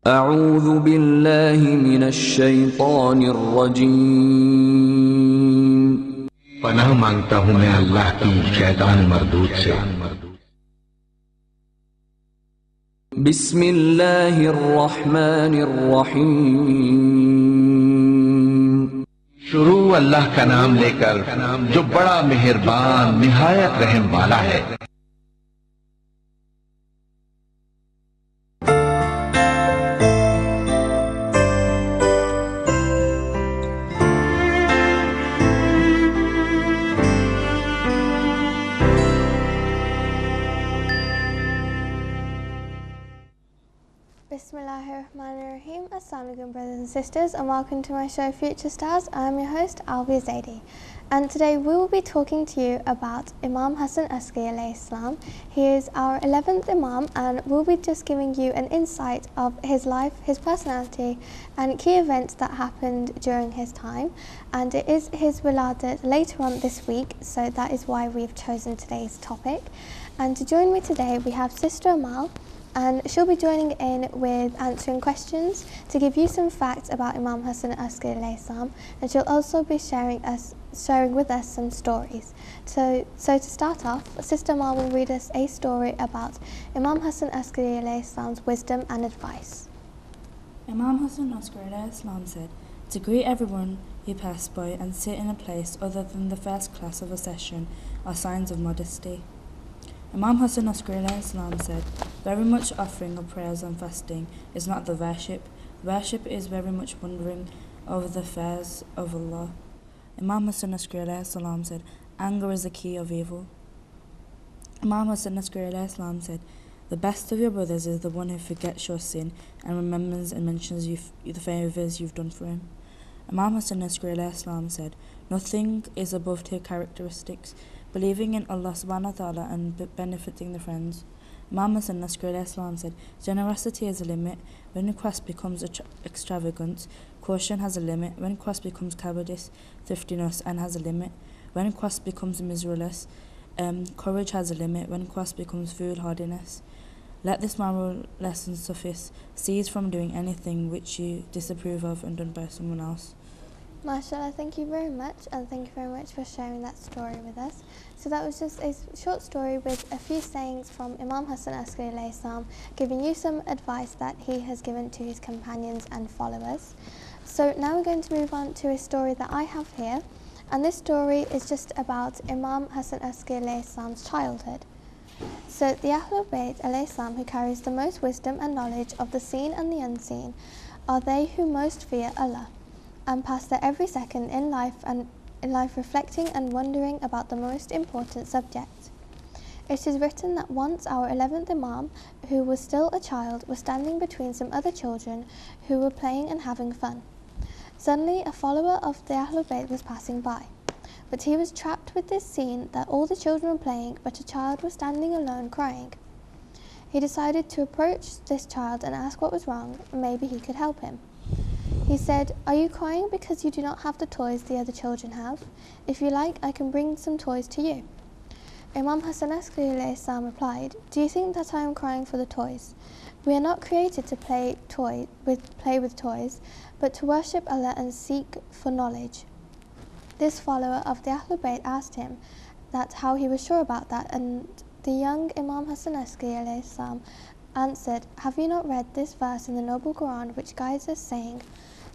أعوذ بالله من الشيطان الرجيم पनाह मांगता हूँ मैं अल्लाह की शैतान मरदूद से। بسم الله الرحمن الرحيم शुरू अल्लाह का नाम लेकर जो बड़ा मेहरबान निहायत रहम वाला है। Bismillahirrahmanirrahim. Assalamu alaikum brothers and sisters, and welcome to my show Future Stars. I am your host Alvia Zaidi, and today we will be talking to you about Imam Hasan Askari alayhi salam. He is our 11th Imam, and we'll be just giving you an insight of his life, his personality and key events that happened during his time. And it is his wiladat later on this week, so that is why we've chosen today's topic. And to join me today we have Sister Amal, and she'll be joining in with answering questions to give you some facts about Imam Hasan Askari alayhi salam, and she'll also be sharing with us some stories. So to start off, Sister Ma will read us a story about Imam Hasan Askari alayhi salam's wisdom and advice. Imam Hasan Askari alayhi salam said, "To greet everyone you pass by and sit in a place other than the first class of a session are signs of modesty." Imam Hasan Askari alayhi salam said, "Very much offering of prayers and fasting is not the worship. Worship is very much wondering over the affairs of Allah." Imam Hasan Askari alayhi salam said, "Anger is the key of evil." Imam Hasan Askari alayhi salam said, "The best of your brothers is the one who forgets your sin and remembers and mentions the favours you've done for him." Imam Hasan Askari alayhi salam said, "Nothing is above two characteristics: believing in Allah subhanahu wa ta'ala and benefiting the friends." Imam Hasan Askari alayhi salam said, "Generosity has a limit when request becomes extravagance. Caution has a limit when request becomes cowardice. Thriftiness and has a limit when request becomes miserableness. Courage has a limit when request becomes foolhardiness. Let this moral lesson suffice. Cease from doing anything which you disapprove of and done by someone else." MashaAllah, thank you very much, and thank you very much for sharing that story with us. So that was just a short story with a few sayings from Imam Hasan Askari alayhi salam, giving you some advice that he has given to his companions and followers. So now we're going to move on to a story that I have here, and this story is just about Imam Hasan Askari alayhi salam's childhood. So the Ahlul Bayt alayhi salam, who carries the most wisdom and knowledge of the seen and the unseen, are they who most fear Allah and pass their every second in life reflecting and wondering about the most important subject. It is written that once our 11th Imam, who was still a child, was standing between some other children who were playing and having fun. Suddenly a follower of the Ahlul Bayt was passing by, but he was trapped with this scene that all the children were playing, but a child was standing alone crying. He decided to approach this child and ask what was wrong, and maybe he could help him. He said, "Are you crying because you do not have the toys the other children have? If you like, I can bring some toys to you." Imam Hasan Askari alayhi salam replied, "Do you think that I am crying for the toys? We are not created to play with toys, but to worship Allah and seek for knowledge." This follower of the Ahlul Bayt asked him that how he was sure about that, and the young Imam Hasan Askari alayhi salam answered, "Have you not read this verse in the noble Quran which guides us, saying,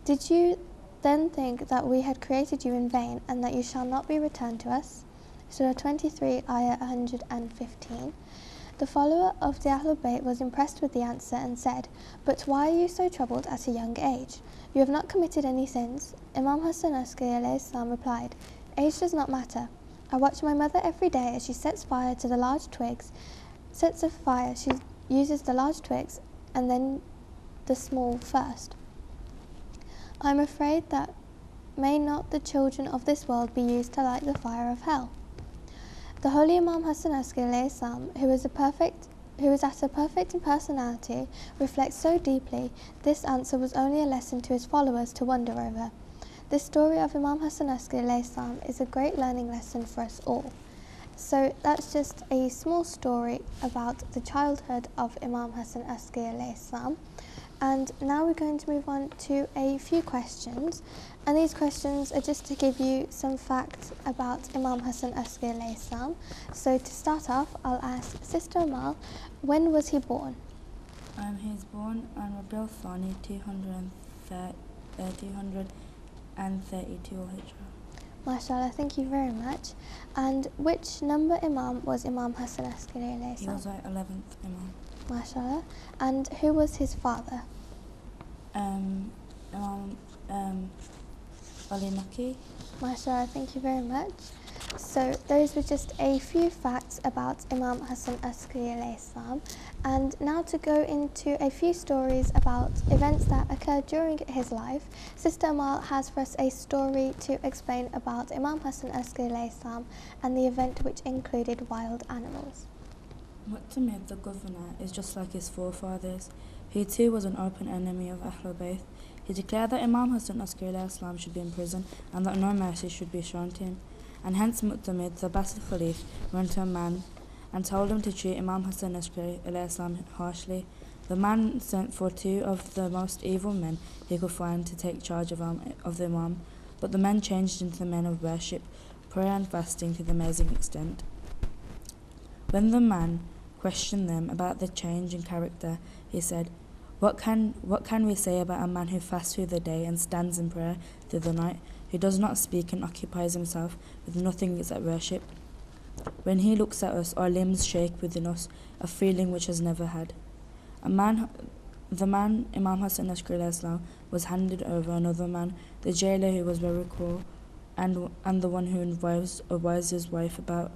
'Did you then think that we had created you in vain, and that you shall not be returned to us?' Surah 23, Ayah 115. The follower of the Ahlul Bayt was impressed with the answer and said, "But why are you so troubled at a young age? You have not committed any sins." Imam Hasan Askari alayhi salam replied, "Age does not matter. I watch my mother every day as she sets fire to the large twigs. She uses the large twigs and then the small first. I am afraid that may not the children of this world be used to light the fire of hell." The holy Imam Hasan Askari alayhi salam, who was at a perfect in personality, reflects so deeply. This answer was only a lesson to his followers to wonder over. This story of Imam Hasan Askari alayhi salam is a great learning lesson for us all. So that's just a small story about the childhood of Imam Hasan Askari alayhi salam. And now we're going to move on to a few questions, and these questions are just to give you some facts about Imam Hassan Askari alayhi salam. So to start off, I'll ask Sister Amal, when was he born? He was born on Rabiul Thani 332 Hijrah. MashaAllah, thank you very much. And which number Imam was Imam Hassan Askari alayhi He salam? was our 11th Imam. MashaAllah. And who was his father? Imam Ali Naki. MashaAllah, thank you very much. So those were just a few facts about Imam Hassan Askari alayhi salam. And now to go into a few stories about events that occurred during his life, Sister Amal has for us a story to explain about Imam Hassan Askari alayhi salam and the event which included wild animals. Mu'tamid, the governor, is just like his forefathers. He too was an open enemy of Ahlul Bayt. He declared that Imam Hassan Askari alayhi salam should be in prison and that no mercy should be shown to him. And hence Mu'tamid, the Abbasid Khalif, went to a man and told him to treat Imam Hassan Askari alayhi salam harshly. The man sent for two of the most evil men he could find to take charge of the Imam, but the men changed into men of worship, prayer and fasting to the amazing extent. When the man questioned them about the change in character, he said, What can we say about a man who fasts through the day and stands in prayer through the night, who does not speak and occupies himself with nothing except worship? When he looks at us, our limbs shake within us, a feeling which has never had. The man, Imam Hassan Askari alayhi salam, was handed over another man, the jailer who was very cruel, and the one who advised his wife about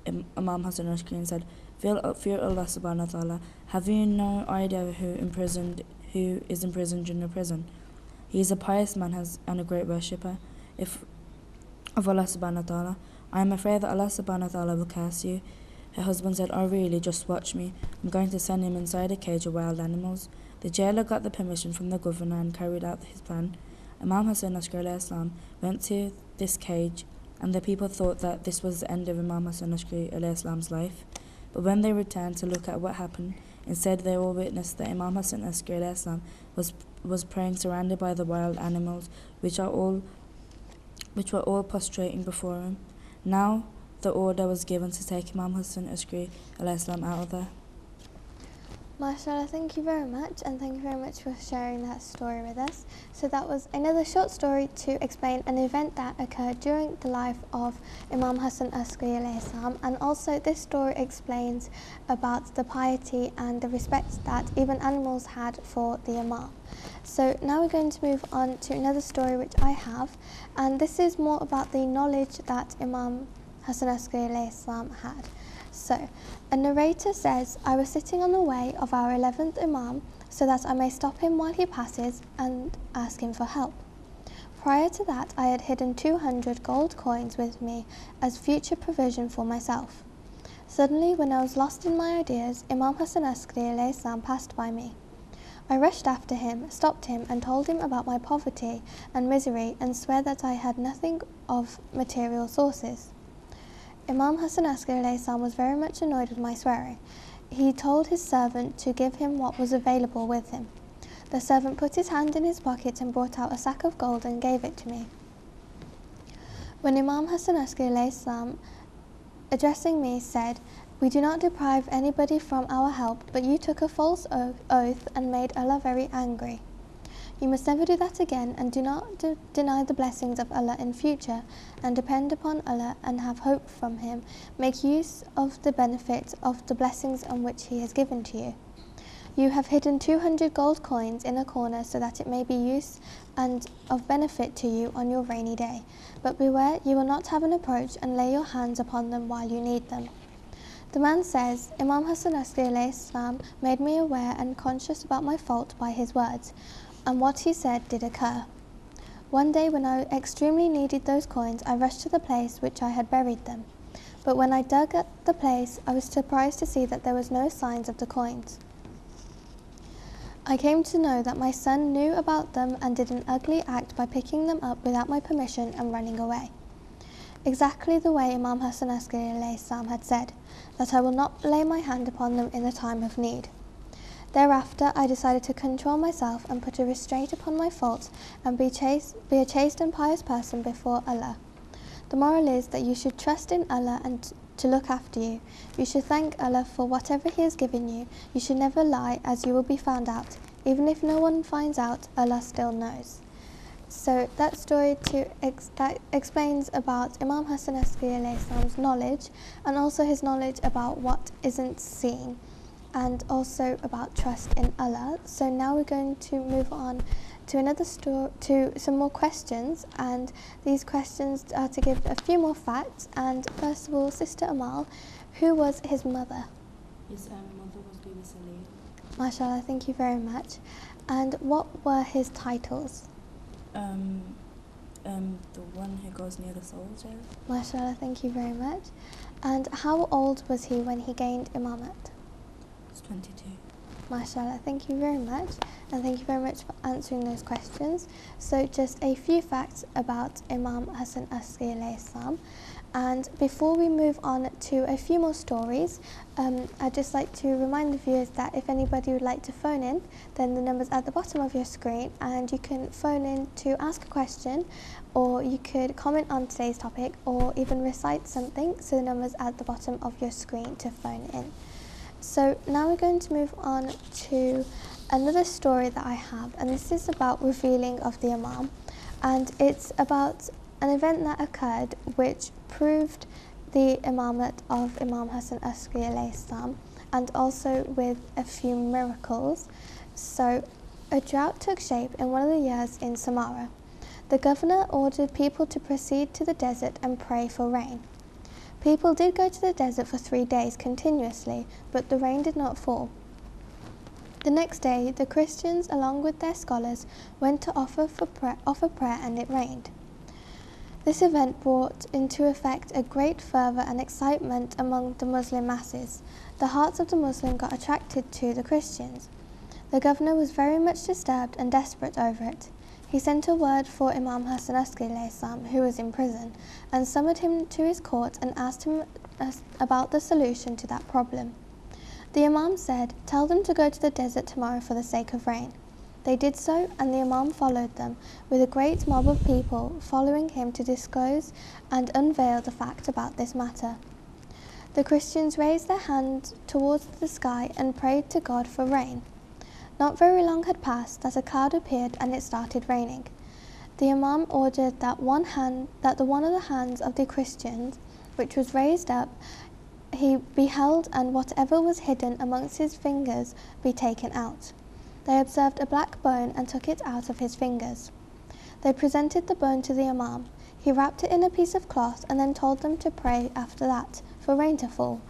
Imam Hassan Askari and said, Fear Allah subhanahu wa ta'ala, have you no idea who is imprisoned in a prison? He is a pious man and a great worshipper of Allah subhanahu wa ta'ala. I am afraid that Allah subhanahu wa ta'ala will curse you. Her husband said, Oh really, just watch me. I'm going to send him inside a cage of wild animals. The jailer got the permission from the governor and carried out his plan. Imam Hassan Askari alayhi salam went to this cage, and the people thought that this was the end of Imam Hassan Askari alayhi salam's life. But when they returned to look at what happened, instead they all witnessed that Imam Hassan Askari alayhi salam was praying surrounded by the wild animals, which were all prostrating before him. Now the order was given to take Imam Hassan Askari alayhi salam out of there. MashaAllah, thank you very much, and thank you very much for sharing that story with us. So that was another short story to explain an event that occurred during the life of Imam Hassan Askari alayhi salam, and also this story explains about the piety and the respect that even animals had for the Imam. So now we're going to move on to another story which I have, and this is more about the knowledge that Imam Hassan Askari alayhi salam had. So, a narrator says, I was sitting on the way of our 11th Imam so that I may stop him while he passes and ask him for help. Prior to that, I had hidden 200 gold coins with me as future provision for myself. Suddenly, when I was lost in my ideas, Imam Hassan Askari alayhi salam passed by me. I rushed after him, stopped him and told him about my poverty and misery and swear that I had nothing of material sources. Imam Hassan Askari alayhi salam was very much annoyed with my swearing. He told his servant to give him what was available with him. The servant put his hand in his pocket and brought out a sack of gold and gave it to me. When Imam Hassan Askari alayhi salam, addressing me, said, We do not deprive anybody from our help, but you took a false oath and made Allah very angry. You must never do that again, and do not deny the blessings of Allah in future, and depend upon Allah and have hope from Him. Make use of the benefit of the blessings on which He has given to you. You have hidden 200 gold coins in a corner so that it may be use and of benefit to you on your rainy day. But beware, you will not have an approach and lay your hands upon them while you need them. The man says, Imam Hassan Askari alayhi salam made me aware and conscious about my fault by his words, and what he said did occur. One day when I extremely needed those coins, I rushed to the place which I had buried them. But when I dug at the place, I was surprised to see that there was no signs of the coins. I came to know that my son knew about them and did an ugly act by picking them up without my permission and running away. Exactly the way Imam Hassan Askari alayhi salam had said, that I will not lay my hand upon them in the time of need. Thereafter, I decided to control myself and put a restraint upon my faults and be a chaste and pious person before Allah. The moral is that you should trust in Allah and to look after you. You should thank Allah for whatever He has given you. You should never lie, as you will be found out. Even if no one finds out, Allah still knows. So that story that explains about Imam Hasan Askari alayhi salam's knowledge, and also his knowledge about what isn't seen, and also about trust in Allah. So now we're going to move on to another to some more questions, and these questions are to give a few more facts. And first of all, Sister Amal, who was his mother? His mother was Bibi Salim. MashaAllah, thank you very much. And what were his titles? The one who goes near the soldier. MashaAllah, thank you very much. And how old was he when he gained imamate? It's 22. MashaAllah, thank you very much, and thank you very much for answering those questions. So just a few facts about Imam Hasan Askari alayhi salam. And before we move on to a few more stories, I'd just like to remind the viewers that if anybody would like to phone in, then the number's at the bottom of your screen, and you can phone in to ask a question, or you could comment on today's topic, or even recite something. So the number's at the bottom of your screen to phone in. So now we're going to move on to another story that I have, and this is about revealing of the Imam, and it's about an event that occurred which proved the imamate of Imam Hasan Askari alayhi salam, and also with a few miracles. So a drought took shape in one of the years in Samara. The governor ordered people to proceed to the desert and pray for rain. People did go to the desert for 3 days continuously, but the rain did not fall. The next day, the Christians, along with their scholars, went to offer prayer, and it rained. This event brought into effect a great fervour and excitement among the Muslim masses. The hearts of the Muslims got attracted to the Christians. The governor was very much disturbed and desperate over it. He sent a word for Imam Hasan Askari alayhi salam, who was in prison, and summoned him to his court and asked him about the solution to that problem. The Imam said, "Tell them to go to the desert tomorrow for the sake of rain." They did so, and the Imam followed them, with a great mob of people following him to disclose and unveil the fact about this matter. The Christians raised their hands towards the sky and prayed to God for rain. Not very long had passed that a cloud appeared and it started raining. The Imam ordered that one of the hands of the Christians, which was raised up, he beheld, and whatever was hidden amongst his fingers be taken out. They observed a black bone and took it out of his fingers. They presented the bone to the Imam. He wrapped it in a piece of cloth and then told them to pray after that for rain to fall.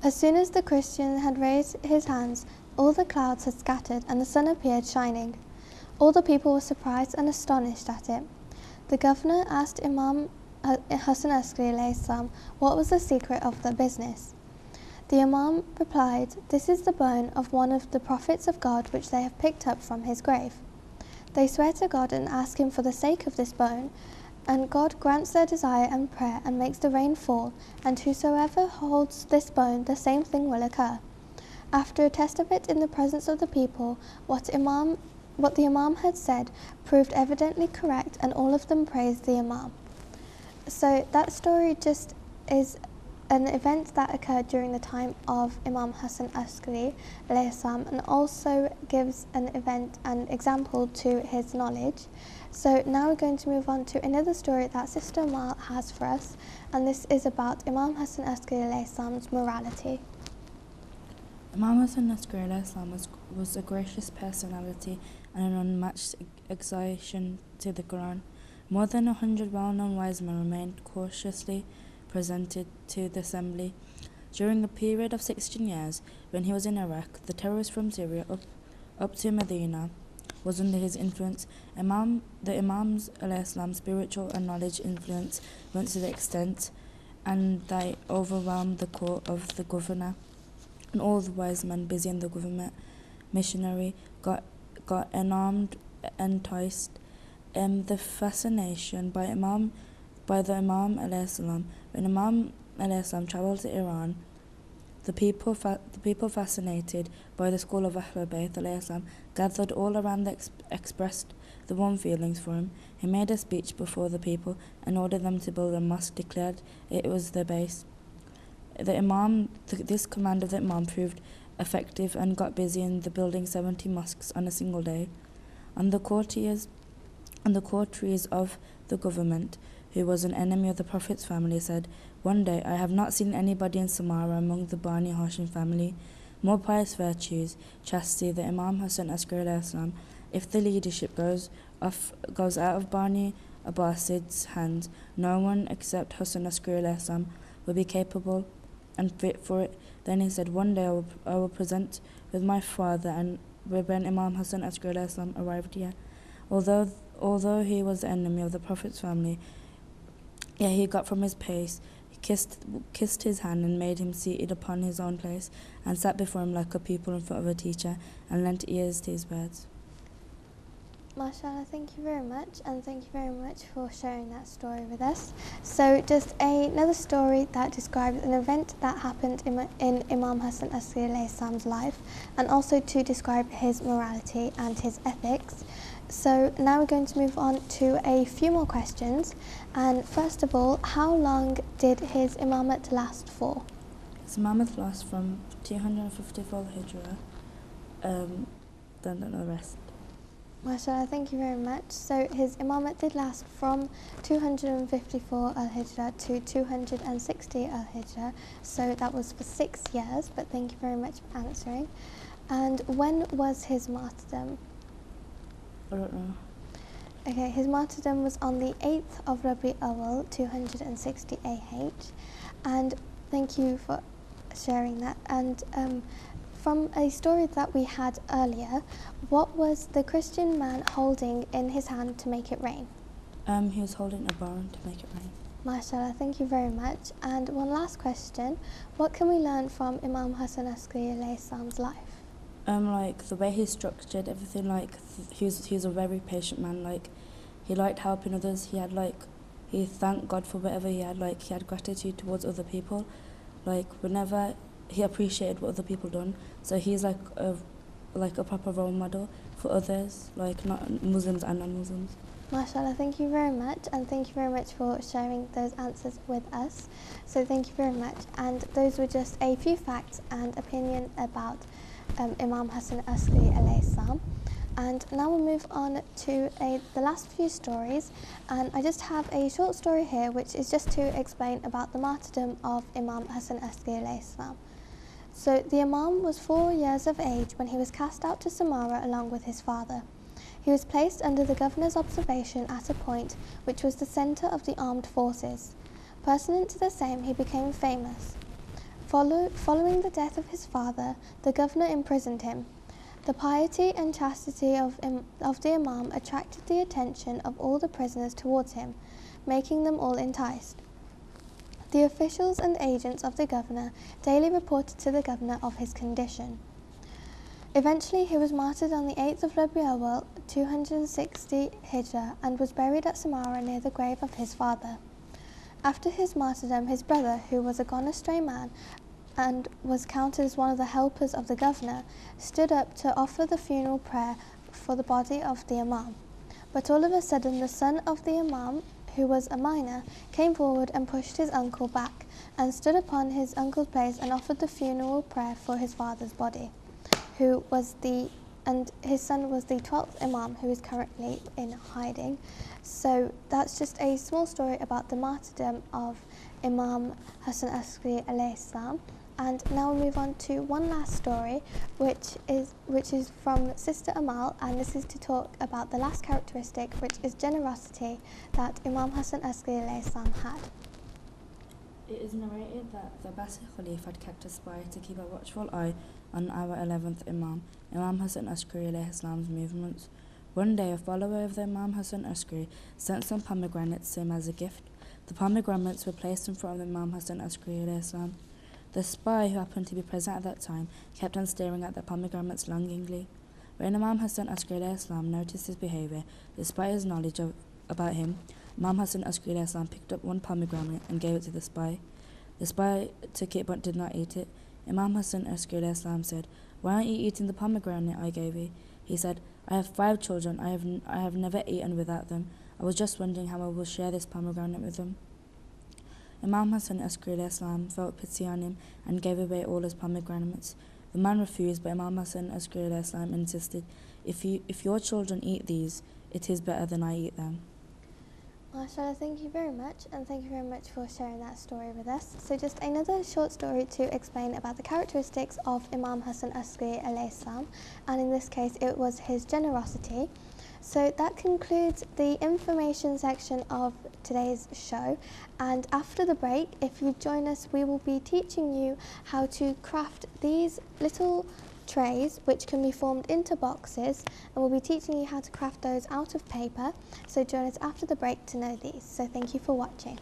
As soon as the Christian had raised his hands, all the clouds had scattered and the sun appeared shining. All the people were surprised and astonished at it. The governor asked Imam Hasan Askari alayhi salam what was the secret of the business. The Imam replied, "This is the bone of one of the prophets of God which they have picked up from his grave. They swear to God and ask him for the sake of this bone, and God grants their desire and prayer and makes the rain fall, and whosoever holds this bone, the same thing will occur." After a test of it in the presence of the people, what the Imam had said proved evidently correct, and all of them praised the Imam. So that story just is an event that occurred during the time of Imam Hasan Askari alayhi salam, and also gives an event and example to his knowledge. So now we're going to move on to another story that Sister Amal has for us, and this is about Imam Hasan Askari alayhi salam's morality. Imam Hasan Askari alayhi salam was a gracious personality and an unmatched exhibition to the Quran. More than 100 well-known wise men remained cautiously presented to the assembly. During a period of 16 years, when he was in Iraq, the terrorists from Syria up to Medina was under his influence. The Imam's alayhi salam spiritual and knowledge influence went to the extent and they overwhelmed the court of the governor, and all the wise men busy in the government missionary got enamored, enticed. The fascination by the Imam alayhi salam. When Imam alayhi salam travelled to Iran, The people fascinated by the school of Ahlul Bayt alayhi gathered all around and expressed the warm feelings for him. He made a speech before the people and ordered them to build a mosque, declared it was their base. This command of the Imam proved effective and got busy in the building 70 mosques on a single day. And the courtiers of the government, who was an enemy of the Prophet's family, said, "One day I have not seen anybody in Samara among the Bani Hashim family more pious virtues, chastity, the Imam Hasan Askari alayhi salam. If the leadership goes out of Bani Abbasid's hands, no one except Hasan Askari alayhi salam will be capable and fit for it." Then he said, "One day I will present with my father," and when Imam Hasan Askari alayhi salam arrived here, although he was the enemy of the Prophet's family, yet he got from his pace, kissed his hand and made him seated upon his own place, and sat before him like a pupil in front of a teacher, and lent ears to his words. MashaAllah, thank you very much, and thank you very much for sharing that story with us. So just another story that describes an event that happened in Imam Hasan Askari alayhi salam's life, and also to describe his morality and his ethics. So now we're going to move on to a few more questions. And first of all, how long did his imamate last for? His imamate lasts from 254 Hijrah, don't know the rest. MashaAllah, thank you very much. So his imamate did last from 254 al-Hijrah to 260 al-Hijrah. So that was for 6 years, but thank you very much for answering. And when was his martyrdom? I don't know. Okay, his martyrdom was on the 8th of Rabi Awal, 260 AH. And thank you for sharing that. And from a story that we had earlier, what was the Christian man holding in his hand to make it rain? He was holding a barn to make it rain. MashaAllah, thank you very much. And one last question, what can we learn from Imam Hasan Askari alayhi salam's life? Like the way he structured everything, like he was a very patient man. Like he liked helping others. He thanked God for whatever he had. Like he had gratitude towards other people. Like whenever he appreciated what other people done. So he's like a proper role model for others, like not Muslims and non-Muslims. MashaAllah, thank you very much, and thank you very much for sharing those answers with us. So thank you very much, and those were just a few facts and opinion about Imam Hasan Askari alayhi salam. And now we'll move on to the last few stories, and I just have a short story here which is just to explain about the martyrdom of Imam Hasan Askari alayhi salam. So the Imam was 4 years of age when he was cast out to Samara along with his father. He was placed under the governor's observation at a point which was the centre of the armed forces. Pursuant to the same, he became famous. Following the death of his father, the governor imprisoned him. The piety and chastity of the Imam attracted the attention of all the prisoners towards him, making them all enticed. The officials and agents of the governor daily reported to the governor of his condition. Eventually, he was martyred on the 8th of Rabi Awal, 260 Hijrah, and was buried at Samara near the grave of his father. After his martyrdom, his brother, who was a gone-astray man and was counted as one of the helpers of the governor, stood up to offer the funeral prayer for the body of the Imam. But all of a sudden, the son of the Imam, who was a minor, came forward and pushed his uncle back and stood upon his uncle's place and offered the funeral prayer for his father's body, and his son was the 12th Imam, who is currently in hiding. So that's just a small story about the martyrdom of Imam Hasan Askari alayhi salam. And now we move on to one last story, which is from Sister Amal, and this is to talk about the last characteristic, which is generosity, that Imam Hasan Askari alayhi salam had. It is narrated that the Abbasi Khalif had kept a spy to keep a watchful eye on our 11th Imam, Imam Hasan Askari alayhi salam's movements. One day, a follower of the Imam Hasan Askari sent some pomegranates to him as a gift. The pomegranates were placed in front of the Imam Hasan Askari alayhi salam. The spy, who happened to be present at that time, kept on staring at the pomegranates longingly. When Imam Hasan Askari alayhi salam noticed his behaviour, despite his knowledge about him, Imam Hasan Askari alayhi salam picked up one pomegranate and gave it to the spy. The spy took it but did not eat it. Imam Hassan askari Islam said, "Why aren't you eating the pomegranate I gave you?" He said, "I have 5 children. I have never eaten without them. I was just wondering how I will share this pomegranate with them." Imam Hassan askari Islam felt pity on him and gave away all his pomegranates. The man refused, but Imam Hassan askari Islam insisted, if your children eat these, it is better than I eat them." MashaAllah, thank you very much, and thank you very much for sharing that story with us. So just another short story to explain about the characteristics of Imam Hassan askari alayhi salam, and in this case it was his generosity. So that concludes the information section of today's show, and after the break, if you join us, we will be teaching you how to craft these little trays which can be formed into boxes, and we'll be teaching you how to craft those out of paper. So join us after the break to know these. So thank you for watching.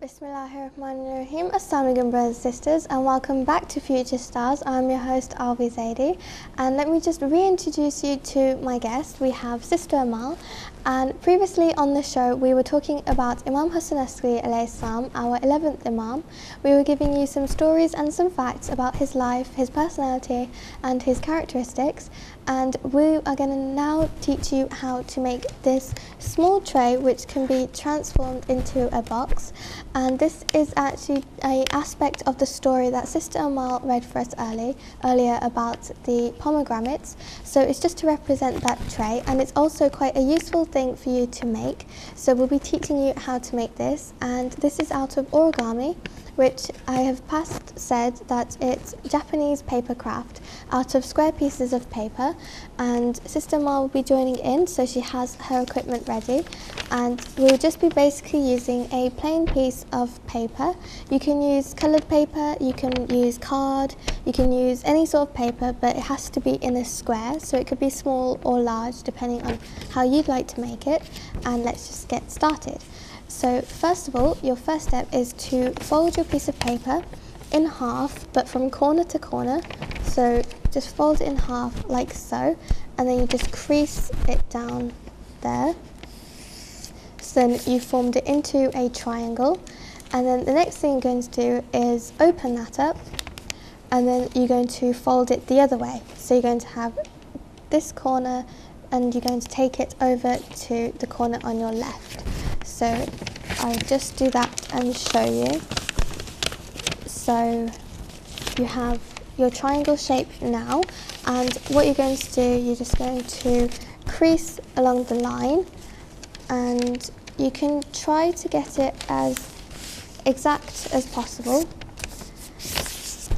Bismillahirrahmanirrahim. Assalamu alaikum, brothers and sisters, and welcome back to Future Stars. I'm your host Alvia Zaidi, and let me just reintroduce you to my guest. We have Sister Amal, and previously on the show we were talking about Imam Hassan askari alayhi salam, our 11th Imam. We were giving you some stories and some facts about his life, his personality and his characteristics, and we are going to now teach you how to make this small tray which can be transformed into a box. And this is actually an aspect of the story that Sister Amal read for us earlier about the pomegranates. So it's just to represent that tray, and it's also quite a useful thing for you to make. So we'll be teaching you how to make this, and this is out of origami, which I have past said that it's Japanese paper craft out of square pieces of paper. And Sister Ma will be joining in, so she has her equipment ready, and we'll just be basically using a plain piece of paper. You can use coloured paper, you can use card, you can use any sort of paper, but it has to be in a square, so it could be small or large depending on how you'd like to make it. And let's just get started. So first of all, your first step is to fold your piece of paper in half, but from corner to corner. So just fold it in half like so, and then you just crease it down there. So then you formed it into a triangle, and then the next thing you're going to do is open that up, and then you're going to fold it the other way. So you're going to have this corner, and you're going to take it over to the corner on your left. So I'll just do that and show you. So you have your triangle shape now, and what you're going to do, you're just going to crease along the line, and you can try to get it as exact as possible,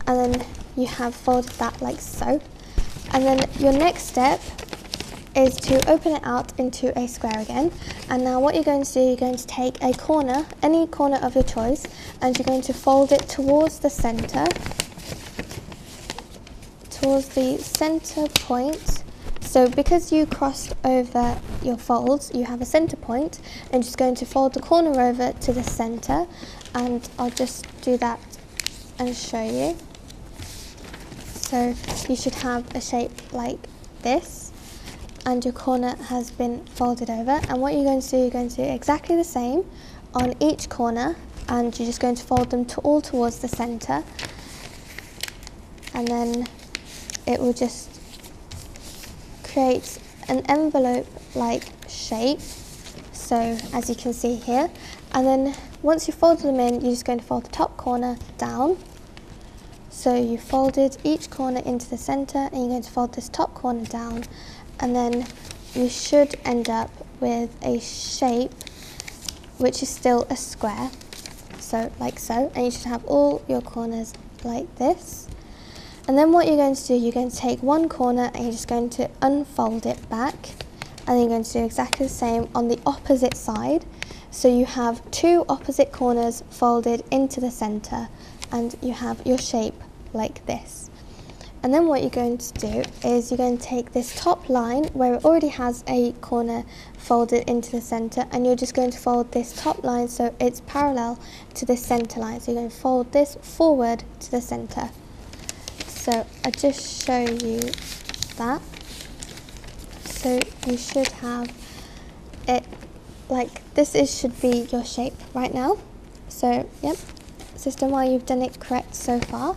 and then you have folded that like so. And then your next step is to open it out into a square again. And now what you're going to do, you're going to take a corner, any corner of your choice, and you're going to fold it towards the center, towards the center point. So because you crossed over your folds, you have a center point, and you're just going to fold the corner over to the center, and I'll just do that and show you. So you should have a shape like this, and your corner has been folded over. And what you're going to do, you're going to do exactly the same on each corner, and you're just going to fold them all towards the center, and then it will just create an envelope like shape, so as you can see here. And then once you've folded them in, you're just going to fold the top corner down. So you folded each corner into the center, and you're going to fold this top corner down, and then you should end up with a shape which is still a square. so like so, and you should have all your corners like this. And then what you're going to do, you're going to take one corner and you're just going to unfold it back, and then you're going to do exactly the same on the opposite side. So you have two opposite corners folded into the center, and you have your shape like this. And then what you're going to do is you're going to take this top line where it already has a corner folded into the center, and you're just going to fold this top line so it's parallel to this center line. So you're going to fold this forward to the center. So I'll just show you that. So you should have it like this should be your shape right now. So yep, Sister Ma, you've done it correct so far.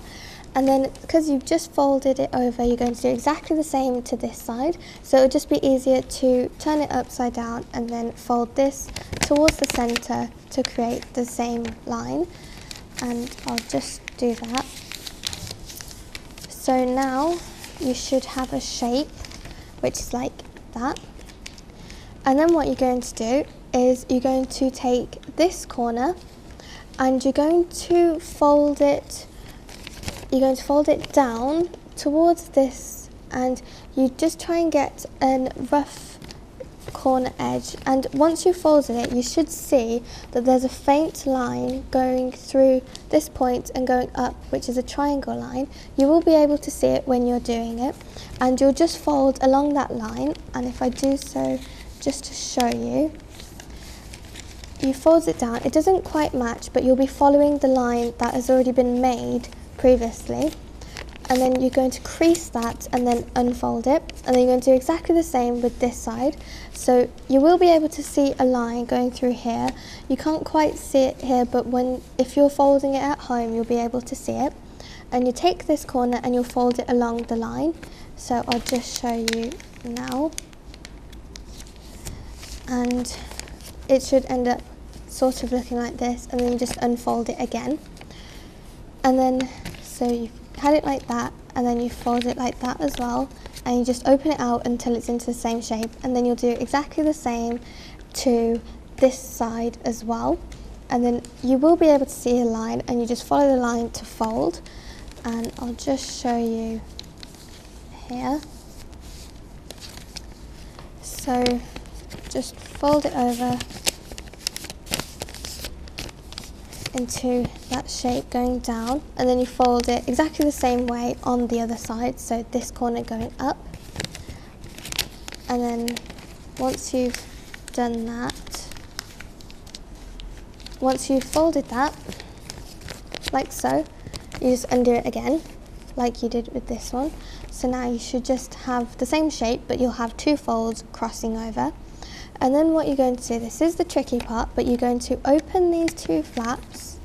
And then because you've just folded it over, you're going to do exactly the same to this side. So it'll just be easier to turn it upside down and then fold this towards the center to create the same line. And I'll just do that. So now you should have a shape which is like that. And then what you're going to do is you're going to take this corner and you're going to fold it down towards this, and you just try and get a rough corner edge. And once you've folded it, you should see that there's a faint line going through this point and going up, which is a triangle line. You will be able to see it when you're doing it, and you'll just fold along that line. And if I do so just to show you, you fold it down. It doesn't quite match, but you'll be following the line that has already been made previously, and then you're going to crease that and then unfold it, and then you're going to do exactly the same with this side. So you will be able to see a line going through here. You can't quite see it here, but if you're folding it at home, you'll be able to see it. And you take this corner and you'll fold it along the line. So I'll just show you now, and it should end up sort of looking like this, and then you just unfold it again. And then, so you've had it like that, and then you fold it like that as well, and you just open it out until it's into the same shape, and then you'll do exactly the same to this side as well. And then you will be able to see a line, and you just follow the line to fold. And I'll just show you here. So just fold it over into that shape going down, and then you fold it exactly the same way on the other side, so this corner going up. And then once you've done that, once you've folded that like so, you just undo it again like you did with this one. So now you should just have the same shape, but you'll have two folds crossing over. And then what you're going to do, this is the tricky part, but you're going to open these two flaps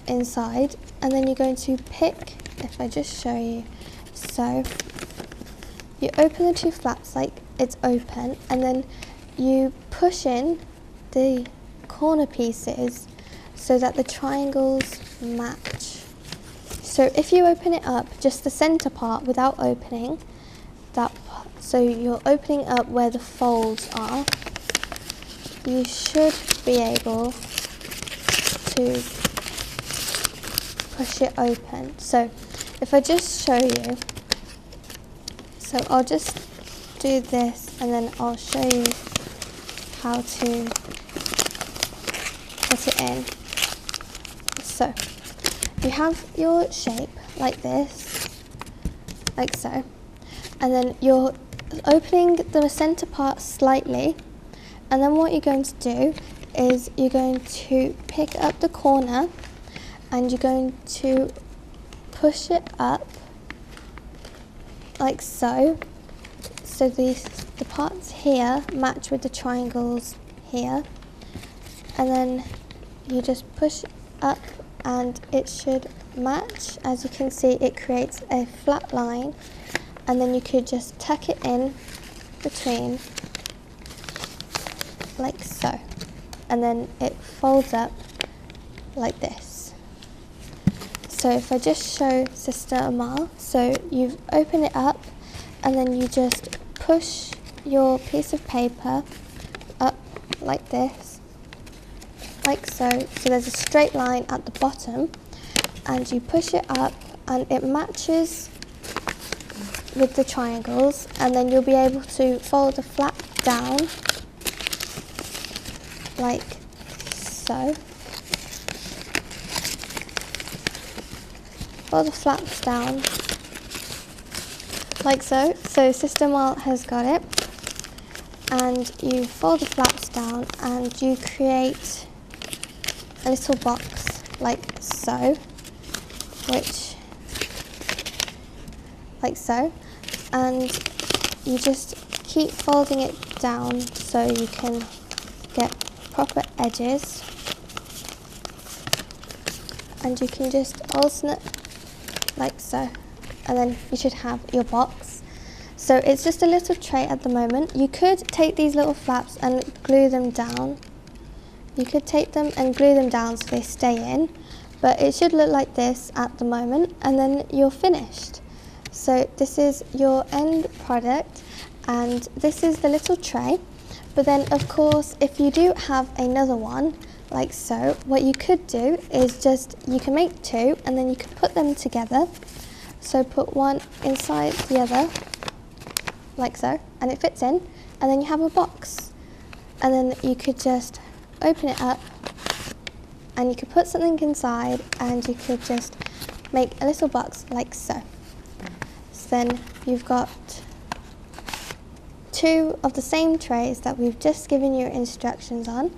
inside, and then you're going to pick, if I just show you, so you open the two flaps like it's open, and then you push in the corner pieces so that the triangles match. So if you open it up, just the center part without opening that part, so you're opening up where the folds are, you should be able to push it open. So if I just show you, so I'll just do this and then I'll show you how to put it in. So you have your shape like this, like so, and then you're opening the center part slightly, and then what you're going to do is you're going to pick up the corner and you're going to push it up like so, so the parts here match with the triangles here, and then you just push up and it should match. As you can see, it creates a flat line, and then you could just tuck it in between like so, and then it folds up like this. So if I just show Sister Amal, so you open it up and then you just push your piece of paper up like this, like so. So there's a straight line at the bottom, and you push it up and it matches with the triangles, and then you'll be able to fold the flap down like so. Fold the flaps down like so. So Sister Mal has got it, and you fold the flaps down and you create a little box like so, which like so, and you just keep folding it down so you can get proper edges, and you can just alternate like so, and then you should have your box. So it's just a little tray at the moment. You could take these little flaps and glue them down. You could take them and glue them down so they stay in, but it should look like this at the moment, and then you're finished. So this is your end product, and this is the little tray. But then of course, if you do have another one like so, what you could do is you can make two, and then you can put them together. So put one inside the other like so, and it fits in, and then you have a box. And then you could just open it up, and you could put something inside, and you could just make a little box like so. So then you've got two of the same trays that we've just given you instructions on,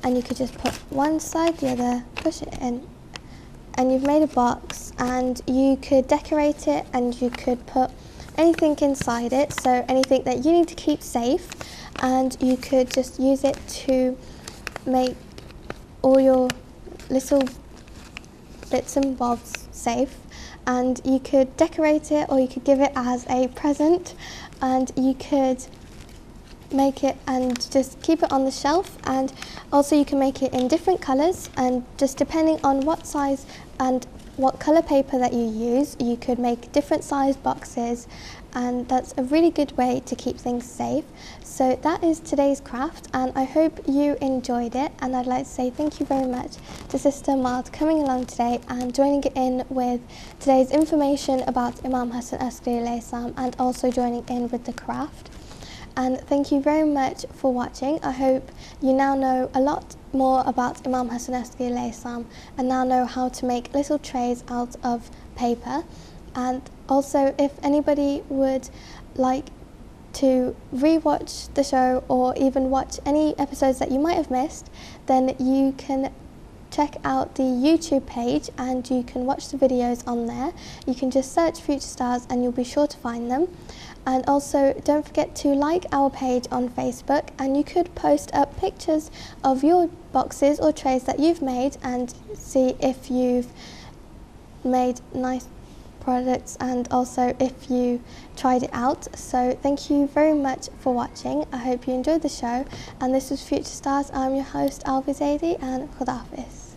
and you could just put one side the other, push it in, and you've made a box. And you could decorate it, and you could put anything inside it, so anything that you need to keep safe, and you could just use it to make all your little bits and bobs safe. And you could decorate it, or you could give it as a present, and you could make it and just keep it on the shelf. And also you can make it in different colours, and just depending on what size and what colour paper that you use, you could make different size boxes, and that's a really good way to keep things safe. So that is today's craft, and I hope you enjoyed it, and I'd like to say thank you very much to Sister Mal coming along today and joining in with today's information about Imam Hasan Askari alayhi salam, and also joining in with the craft. And thank you very much for watching. I hope you now know a lot more about Imam Hasan Askari alayhi salam, and now know how to make little trays out of paper. And also, if anybody would like to re-watch the show, or even watch any episodes that you might have missed, then you can check out the YouTube page, and you can watch the videos on there. You can just search Future Stars and you'll be sure to find them. And also, don't forget to like our page on Facebook, and you could post up pictures of your boxes or trays that you've made, and see if you've made nice products, and also if you tried it out. So thank you very much for watching. I hope you enjoyed the show, and this was Future Stars. I'm your host Alvia Zaidi, and Khuda Hafiz.